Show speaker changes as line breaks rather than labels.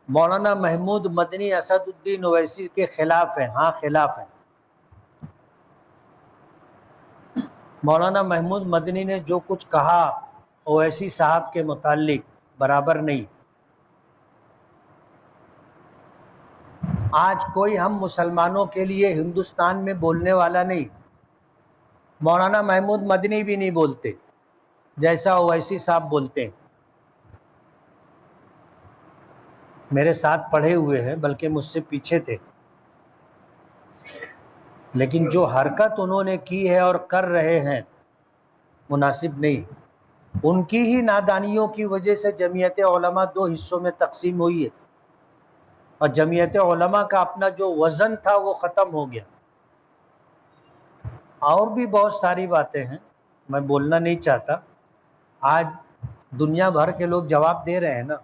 مولانا محمود مدنی اسد الدین اویسی کے خلاف ہیں، ہاں خلاف ہیں۔ مولانا محمود مدنی نے جو کچھ کہا اویسی صاحب کے متعلق برابر نہیں۔ آج کوئی ہم مسلمانوں کے لیے ہندوستان میں بولنے والا نہیں، مولانا محمود مدنی بھی نہیں بولتے جیسا اویسی صاحب بولتے ہیں۔ میرے ساتھ پڑھے ہوئے ہیں، بلکہ مجھ سے پیچھے تھے، لیکن جو حرکت انہوں نے کی ہے اور کر رہے ہیں مناسب نہیں۔ ان کی ہی نادانیوں کی وجہ سے جمعیت علماء دو حصوں میں تقسیم ہوئی ہے، اور جمعیت علماء کا اپنا جو وزن تھا وہ ختم ہو گیا۔ اور بھی بہت ساری باتیں ہیں، میں بولنا نہیں چاہتا، آج دنیا بھر کے لوگ جواب دے رہے ہیں نا۔